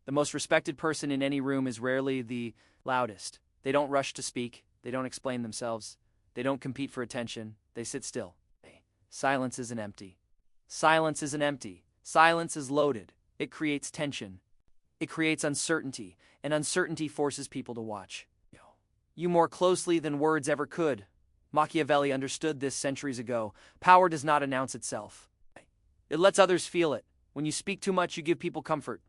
The most respected person in any room is rarely the loudest. They don't rush to speak. They don't explain themselves. They don't compete for attention. They sit still. Silence isn't empty. Silence isn't empty. Silence is loaded. It creates tension. It creates uncertainty, and uncertainty forces people to watch you more closely than words ever could. Machiavelli understood this centuries ago. Power does not announce itself. It lets others feel it. When you speak too much, you give people comfort.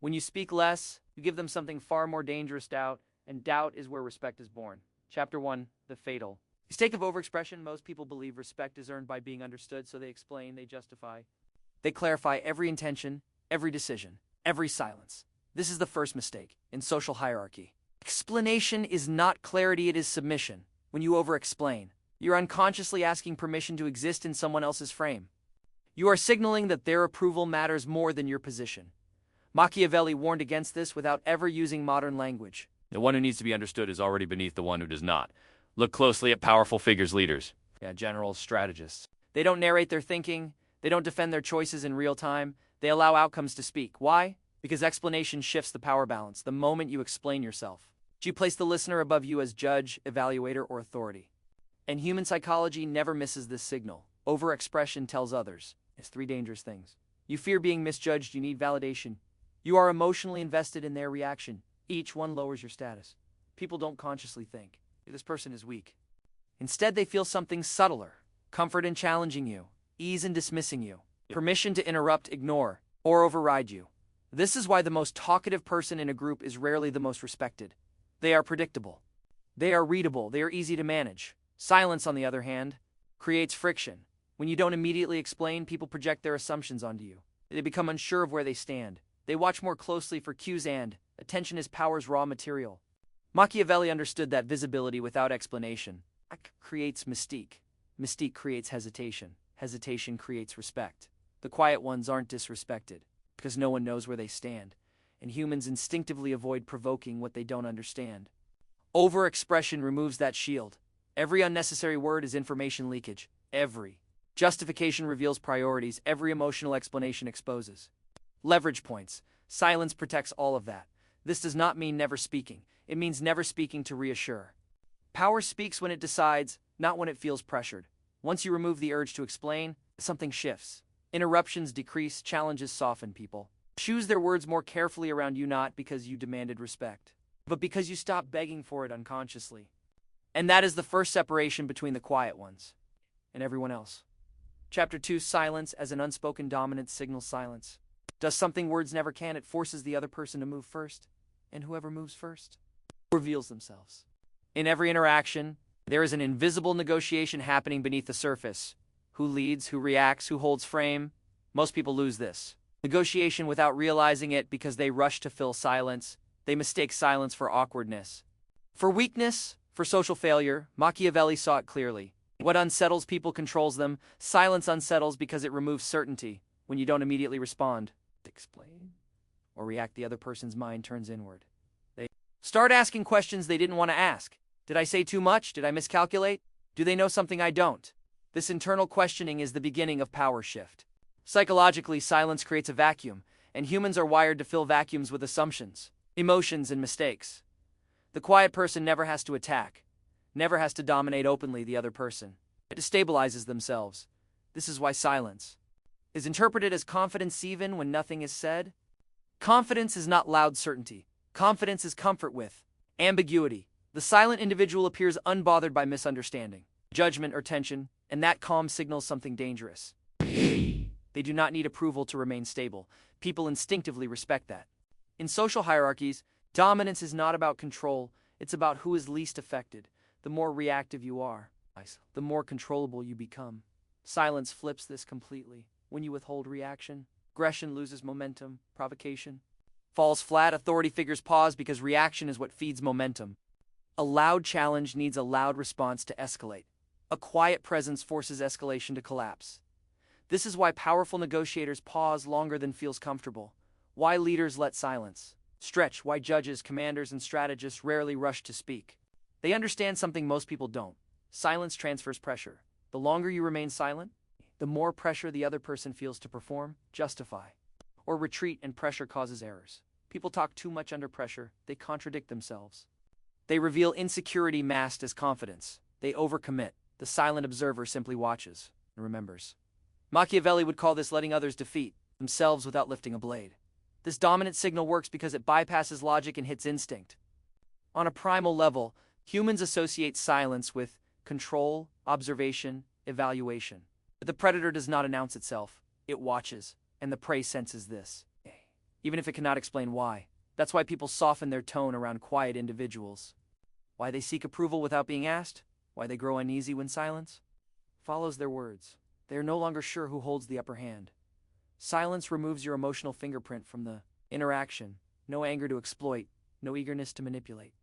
When you speak less, you give them something far more dangerous, doubt, and doubt is where respect is born. Chapter 1, The Fatal. Mistake of overexpression. Most people believe respect is earned by being understood, so they explain, they justify. They clarify every intention, every decision, every silence. This is the first mistake in social hierarchy. Explanation is not clarity, it is submission. When you over-explain, you're unconsciously asking permission to exist in someone else's frame. You are signaling that their approval matters more than your position. Machiavelli warned against this without ever using modern language. The one who needs to be understood is already beneath the one who does not. Look closely at powerful figures, leaders. Generals, strategists. They don't narrate their thinking. They don't defend their choices in real time. They allow outcomes to speak. Why? Because explanation shifts the power balance the moment you explain yourself. You place the listener above you as judge, evaluator, or authority. And human psychology never misses this signal. Overexpression tells others. It's 3 dangerous things. You fear being misjudged, you need validation. You are emotionally invested in their reaction. Each one lowers your status. People don't consciously think, this person is weak. Instead, they feel something subtler. Comfort in challenging you. Ease in dismissing you. Permission to interrupt, ignore, or override you. This is why the most talkative person in a group is rarely the most respected. They are predictable. They are readable. They are easy to manage. Silence, on the other hand, creates friction. When you don't immediately explain, people project their assumptions onto you. They become unsure of where they stand. They watch more closely for cues, and attention is power's raw material. Machiavelli understood that visibility without explanation creates mystique. Mystique creates hesitation. Hesitation creates respect. The quiet ones aren't disrespected because no one knows where they stand, and humans instinctively avoid provoking what they don't understand. Overexpression removes that shield. Every unnecessary word is information leakage. Every justification reveals priorities. Every emotional explanation exposes leverage points. Silence protects all of that. This does not mean never speaking. It means never speaking to reassure. Power speaks when it decides, not when it feels pressured. Once you remove the urge to explain, something shifts. Interruptions decrease, challenges soften. People choose their words more carefully around you, not because you demanded respect, but because you stopped begging for it unconsciously. And that is the first separation between the quiet ones and everyone else. Chapter 2, Silence as an unspoken dominance signals silence. Does something words never can. It forces the other person to move first, and whoever moves first reveals themselves. In every interaction, there is an invisible negotiation happening beneath the surface. Who leads, who reacts, who holds frame? Most people lose this negotiation without realizing it because they rush to fill silence. They mistake silence for awkwardness, for weakness, for social failure. Machiavelli saw it clearly. What unsettles people controls them. Silence unsettles because it removes certainty. When you don't immediately respond, explain, or react, the other person's mind turns inward. They start asking questions they didn't want to ask. Did I say too much? Did I miscalculate? Do they know something I don't? This internal questioning is the beginning of power shift. Psychologically, silence creates a vacuum, and humans are wired to fill vacuums with assumptions, emotions, and mistakes. The quiet person never has to attack, never has to dominate openly the other person. It destabilizes themselves. This is why silence is interpreted as confidence even when nothing is said. Confidence is not loud certainty. Confidence is comfort with ambiguity. The silent individual appears unbothered by misunderstanding, judgment, or tension, and that calm signals something dangerous. They do not need approval to remain stable. People instinctively respect that. In social hierarchies, dominance is not about control, it's about who is least affected. The more reactive you are, the more controllable you become. Silence flips this completely. When you withhold reaction, aggression loses momentum, provocation falls flat, authority figures pause because reaction is what feeds momentum. A loud challenge needs a loud response to escalate. A quiet presence forces escalation to collapse. This is why powerful negotiators pause longer than feels comfortable. Why leaders let silence stretch. Why judges, commanders, and strategists rarely rush to speak. They understand something most people don't. Silence transfers pressure. The longer you remain silent, the more pressure the other person feels to perform, justify, or retreat, and pressure causes errors. People talk too much under pressure, they contradict themselves. They reveal insecurity masked as confidence. They overcommit. The silent observer simply watches and remembers. Machiavelli would call this letting others defeat themselves without lifting a blade. This dominant signal works because it bypasses logic and hits instinct. On a primal level, humans associate silence with control, observation, evaluation. But the predator does not announce itself, it watches, and the prey senses this, even if it cannot explain why. That's why people soften their tone around quiet individuals. Why they seek approval without being asked? Why they grow uneasy when silence follows their words. They are no longer sure who holds the upper hand. Silence removes your emotional fingerprint from the interaction. No anger to exploit, no eagerness to manipulate.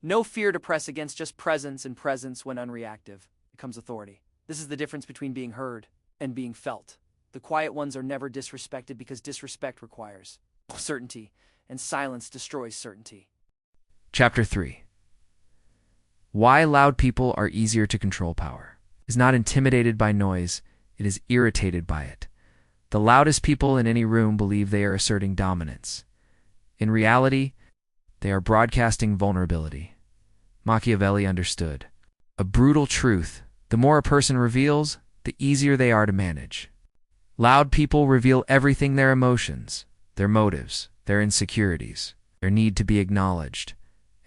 No fear to press against, just presence, and presence, when unreactive, becomes authority. This is the difference between being heard and being felt. The quiet ones are never disrespected because disrespect requires certainty, and silence destroys certainty. Chapter 3. Why loud people are easier to control. Power is not intimidated by noise, it is irritated by it. The loudest people in any room believe they are asserting dominance. In reality, they are broadcasting vulnerability. Machiavelli understood a brutal truth: the more a person reveals, the easier they are to manage. Loud people reveal everything: their emotions, their motives, their insecurities, their need to be acknowledged.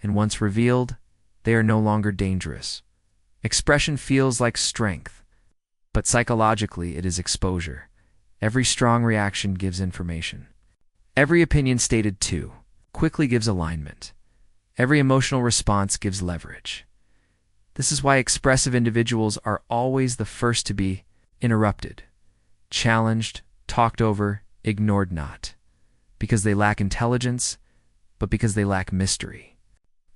And once revealed, they are no longer dangerous. Expression feels like strength, but psychologically it is exposure. Every strong reaction gives information. Every opinion stated too quickly gives alignment. Every emotional response gives leverage. This is why expressive individuals are always the first to be interrupted, challenged, talked over, ignored, not because they lack intelligence, but because they lack mystery.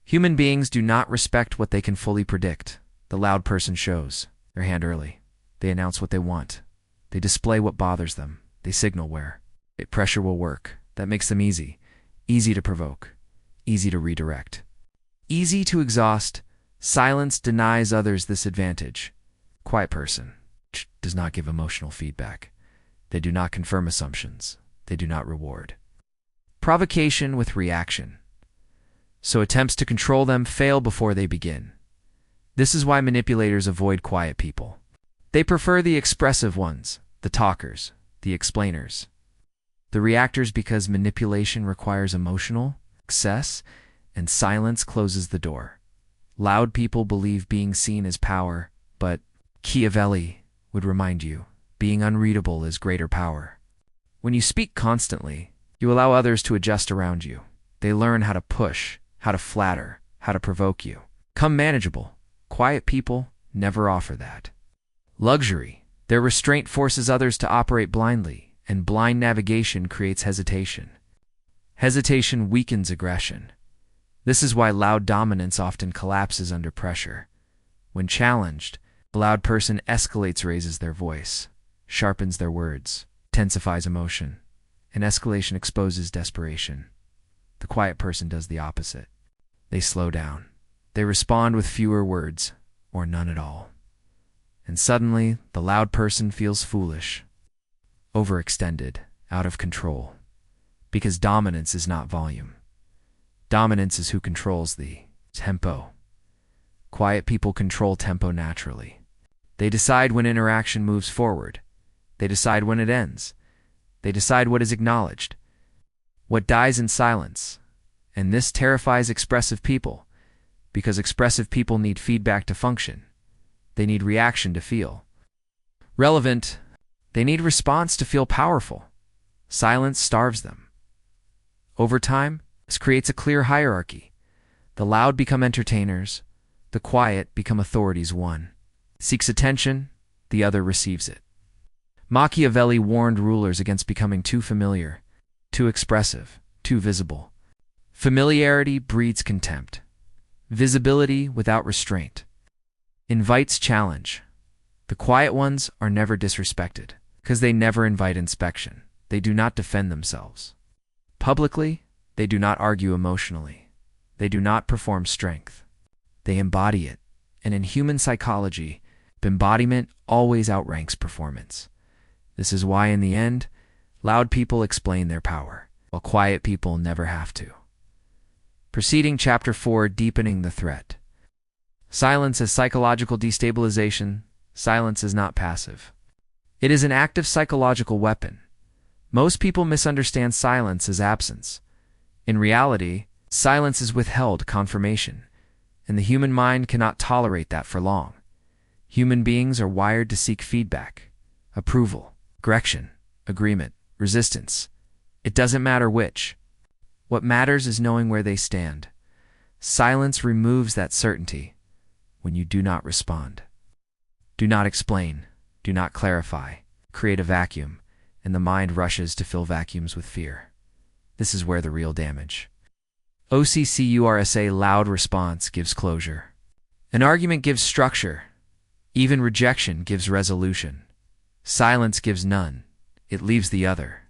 Human beings do not respect what they can fully predict. The loud person shows their hand early. They announce what they want. They display what bothers them. They signal where pressure will work. That makes them easy to provoke, easy to redirect, easy to exhaust. Silence denies others this advantage. Quiet person does not give emotional feedback. They do not confirm assumptions. They do not reward provocation with reaction. So attempts to control them fail before they begin. This is why manipulators avoid quiet people. They prefer the expressive ones, the talkers, the explainers, the reactors, because manipulation requires emotional excess and silence closes the door. Loud people believe being seen is power, but Machiavelli would remind you, being unreadable is greater power. When you speak constantly, you allow others to adjust around you. They learn how to push, how to flatter, how to provoke you. Come manageable. Quiet people never offer that luxury. Their restraint forces others to operate blindly, and blind navigation creates hesitation. Hesitation weakens aggression. This is why loud dominance often collapses under pressure. When challenged, a loud person escalates, raises their voice, sharpens their words, intensifies emotion, and escalation exposes desperation. The quiet person does the opposite. They slow down. They respond with fewer words, or none at all. And suddenly, the loud person feels foolish, overextended, out of control. Because dominance is not volume. Dominance is who controls the tempo. Quiet people control tempo naturally. They decide when interaction moves forward. They decide when it ends. They decide what is acknowledged, what dies in silence. And this terrifies expressive people, because expressive people need feedback to function. They need reaction to feel relevant. They need response to feel powerful. Silence starves them. Over time, this creates a clear hierarchy. The loud become entertainers. The quiet become authorities. One seeks attention, the other receives it. Machiavelli warned rulers against becoming too familiar, too expressive, too visible. Familiarity breeds contempt. Visibility without restraint invites challenge. The quiet ones are never disrespected, because they never invite inspection. They do not defend themselves publicly. They do not argue emotionally. They do not perform strength. They embody it. And in human psychology, embodiment always outranks performance. This is why, in the end, loud people explain their power, while while quiet people never have to. Preceding Chapter 4, Deepening the Threat. Silence as psychological destabilization. Silence is not passive. It is an active psychological weapon. Most people misunderstand silence as absence. In reality, silence is withheld confirmation, and the human mind cannot tolerate that for long. Human beings are wired to seek feedback, approval, correction, agreement, resistance. It doesn't matter which. What matters is knowing where they stand. Silence removes that certainty when you do not respond. Do not explain, do not clarify, create a vacuum, and the mind rushes to fill vacuums with fear. This is where the real damage. OCCURSA loud response gives closure. An argument gives structure. Even rejection gives resolution. Silence gives none. It leaves the other.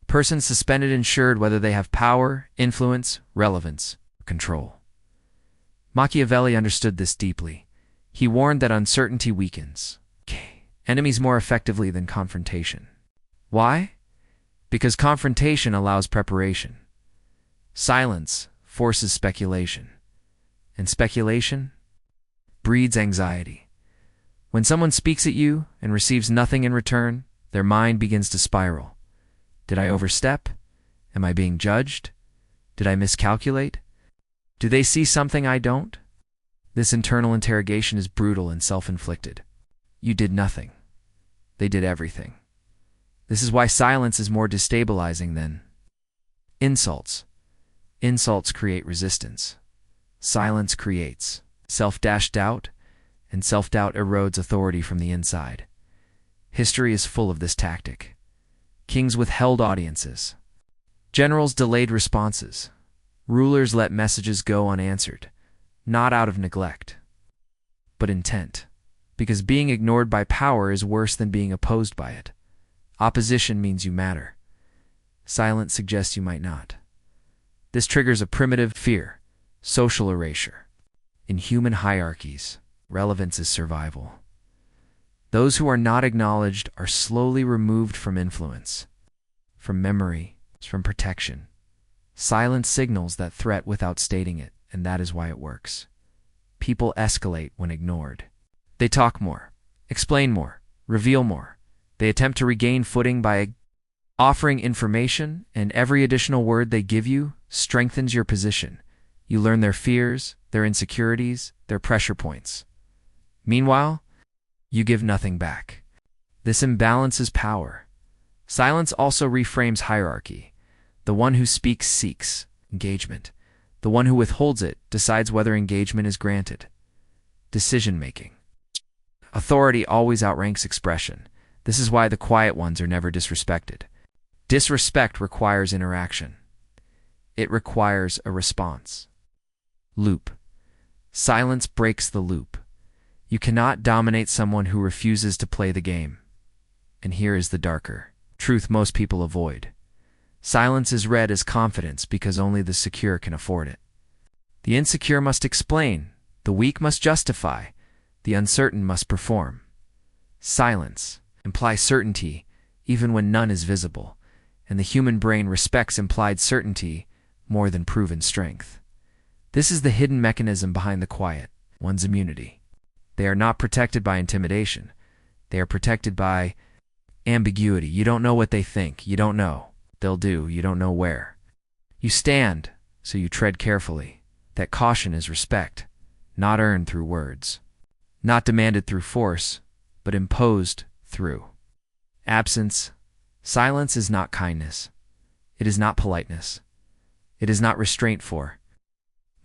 Person suspended ensured whether they have power, influence, relevance, or control. Machiavelli understood this deeply. He warned that uncertainty weakens enemies more effectively than confrontation. Why? Because confrontation allows preparation. Silence forces speculation. And speculation breeds anxiety. When someone speaks at you and receives nothing in return, their mind begins to spiral. Did I overstep? Am I being judged? Did I miscalculate? Do they see something I don't? This internal interrogation is brutal and self-inflicted. You did nothing. They did everything. This is why silence is more destabilizing than insults. Insults create resistance. Silence creates self-doubt, and self-doubt erodes authority from the inside. History is full of this tactic. Kings withheld audiences. Generals delayed responses. Rulers let messages go unanswered, not out of neglect, but intent. Because being ignored by power is worse than being opposed by it. Opposition means you matter. Silence suggests you might not. This triggers a primitive fear, social erasure. In human hierarchies, relevance is survival. Those who are not acknowledged are slowly removed from influence, from memory, from protection. Silence signals that threat without stating it, and that is why it works. People escalate when ignored. They talk more, explain more, reveal more. They attempt to regain footing by offering information, and every additional word they give you strengthens your position. You learn their fears, their insecurities, their pressure points. Meanwhile, you give nothing back. This imbalances power. Silence also reframes hierarchy. The one who speaks seeks engagement. The one who withholds it decides whether engagement is granted. Decision-making. Authority always outranks expression. This is why the quiet ones are never disrespected. Disrespect requires interaction. It requires a response. Loop. Silence breaks the loop. You cannot dominate someone who refuses to play the game. And here is the darker truth most people avoid. Silence is read as confidence because only the secure can afford it. The insecure must explain. The weak must justify. The uncertain must perform. Silence implies certainty even when none is visible, and the human brain respects implied certainty more than proven strength. This is the hidden mechanism behind the quiet, one's immunity. They are not protected by intimidation. They are protected by ambiguity. You don't know what they think. You don't know. They'll do. You don't know where. You stand, so you tread carefully. That caution is respect, not earned through words. Not demanded through force, but imposed through absence. Silence is not kindness. It is not politeness. It is not restraint for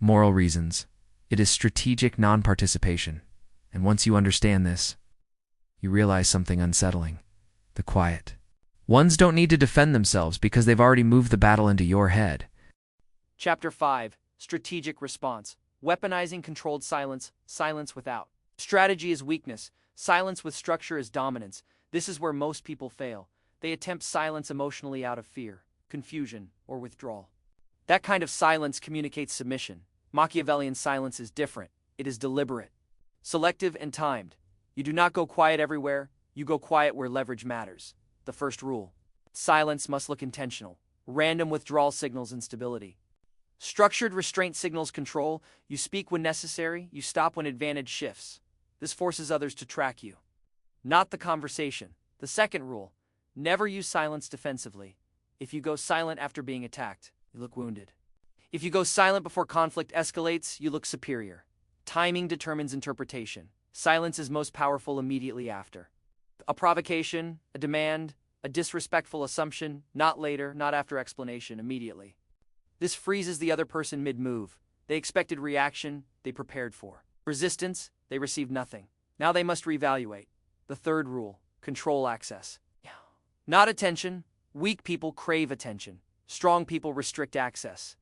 moral reasons. It is strategic non-participation. And once you understand this, you realize something unsettling. The quiet ones don't need to defend themselves because they've already moved the battle into your head. Chapter 5, Strategic Response. Weaponizing controlled silence, silence without strategy is weakness, silence with structure is dominance. This is where most people fail. They attempt silence emotionally out of fear, confusion, or withdrawal. That kind of silence communicates submission. Machiavellian silence is different. It is deliberate, selective, and timed. You do not go quiet everywhere. You go quiet where leverage matters. The first rule. Silence must look intentional. Random withdrawal signals instability. Structured restraint signals control. You speak when necessary, you stop when advantage shifts. This forces others to track you. Not the conversation. The second rule: never use silence defensively. If you go silent after being attacked, you look wounded. If you go silent before conflict escalates, you look superior. Timing determines interpretation. Silence is most powerful immediately after. A provocation, a demand, a disrespectful assumption, not later, not after explanation, immediately. This freezes the other person mid-move. They expected reaction, they prepared for. Resistance, they received nothing. Now they must reevaluate. The third rule: control access. Not attention. Weak people crave attention. Strong people restrict access.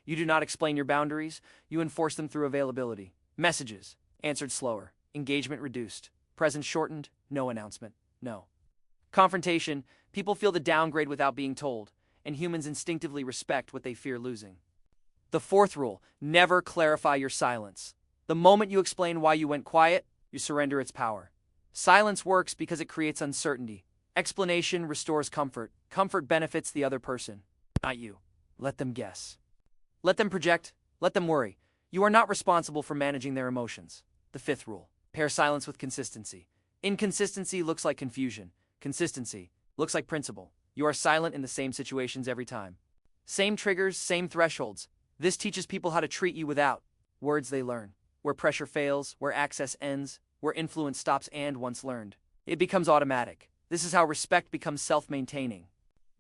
You do not explain your boundaries, you enforce them through availability. Messages answered slower, engagement reduced, presence shortened, no announcement, no. Confrontation: people feel the downgrade without being told, and humans instinctively respect what they fear losing. The fourth rule: never clarify your silence. The moment you explain why you went quiet, you surrender its power. Silence works because it creates uncertainty. Explanation restores comfort. Comfort benefits the other person, not you. Let them guess. Let them project. Let them worry. You are not responsible for managing their emotions. The fifth rule: pair silence with consistency. Inconsistency looks like confusion. Consistency looks like principle. You are silent in the same situations every time. Same triggers, same thresholds. This teaches people how to treat you without words they learn. Where pressure fails, where access ends, where influence stops and once learned, it becomes automatic. This is how respect becomes self-maintaining.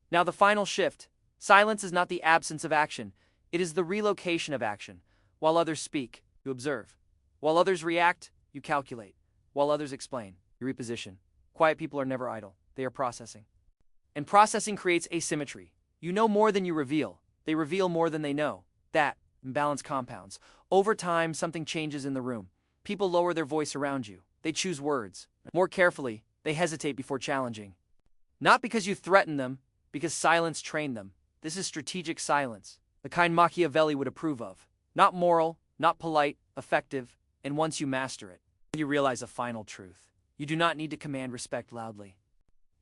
Now the final shift: silence is not the absence of action, it is the relocation of action. While others speak, you observe. While others react, you calculate. While others explain, you reposition. Quiet people are never idle, they are processing. And processing creates asymmetry. You know more than you reveal, they reveal more than they know. That imbalance compounds. Over time, something changes in the room. People lower their voice around you, they choose words more carefully, they hesitate before challenging. Not because you threaten them, because silence trained them. This is strategic silence, the kind Machiavelli would approve of. Not moral, not polite, effective, and once you master it, you realize a final truth. You do not need to command respect loudly.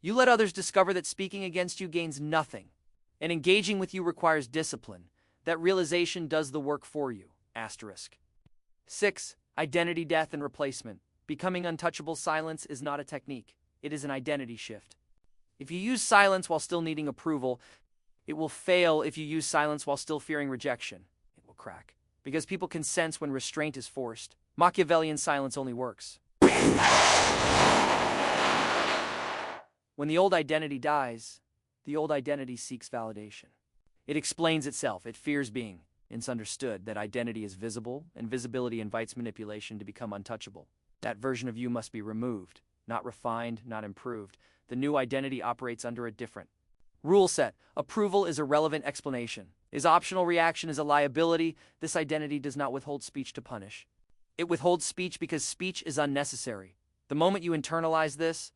You let others discover that speaking against you gains nothing, and engaging with you requires discipline. That realization does the work for you. Asterisk. 6. Identity death and replacement. Becoming untouchable. Silence is not a technique. It is an identity shift. If you use silence while still needing approval, it will fail. If you use silence while still fearing rejection, it will crack. Because people can sense when restraint is forced. Machiavellian silence only works when the old identity dies. The old identity seeks validation. It explains itself. It fears being misunderstood. That identity is visible, and visibility invites manipulation to become untouchable. That version of you must be removed, not refined, not improved. The new identity operates under a different rule set. Approval is a relevant explanation. Is optional. Reaction is a liability. This identity does not withhold speech to punish. It withholds speech because speech is unnecessary. The moment you internalize this,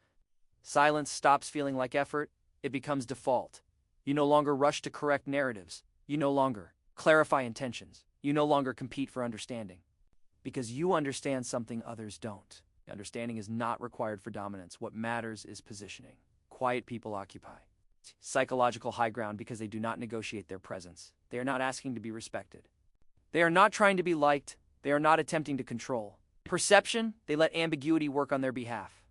silence stops feeling like effort. It becomes default. You no longer rush to correct narratives. You no longer clarify intentions. You no longer compete for understanding. Because you understand something others don't. Understanding is not required for dominance. What matters is positioning. Quiet people occupy psychological high ground because they do not negotiate their presence. They are not asking to be respected. They are not trying to be liked. They are not attempting to control. Perception, they let ambiguity work on their behalf.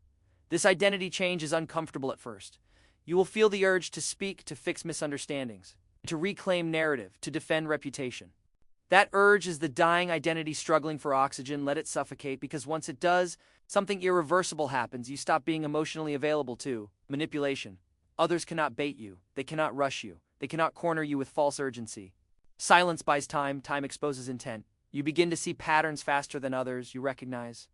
This identity change is uncomfortable at first. You will feel the urge to speak, to fix misunderstandings, to reclaim narrative, to defend reputation. That urge is the dying identity struggling for oxygen. Let it suffocate, because once it does, something irreversible happens. You stop being emotionally available to manipulation. Others cannot bait you. They cannot rush you. They cannot corner you with false urgency. Silence buys time. Time exposes intent. You begin to see patterns faster than others. You recognize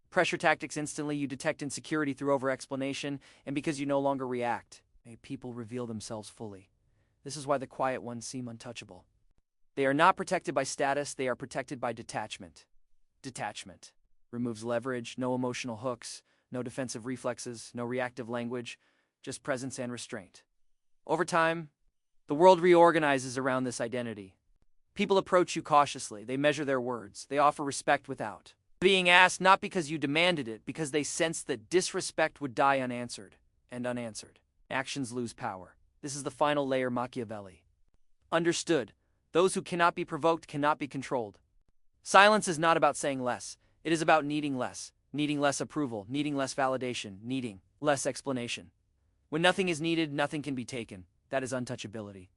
pressure tactics instantly. You detect insecurity through over-explanation, and because you no longer react, people reveal themselves fully. This is why the quiet ones seem untouchable. They are not protected by status. They are protected by detachment. Detachment removes leverage, no emotional hooks, no defensive reflexes, no reactive language, just presence and restraint. Over time, the world reorganizes around this identity. People approach you cautiously. They measure their words. They offer respect without being asked, not because you demanded it, because they sensed that disrespect would die unanswered. And unanswered actions lose power. This is the final layer. Machiavelli Understood. Those who cannot be provoked cannot be controlled. Silence is not about saying less, it is about needing less approval, needing less validation, needing less explanation. When nothing is needed, nothing can be taken. That is untouchability.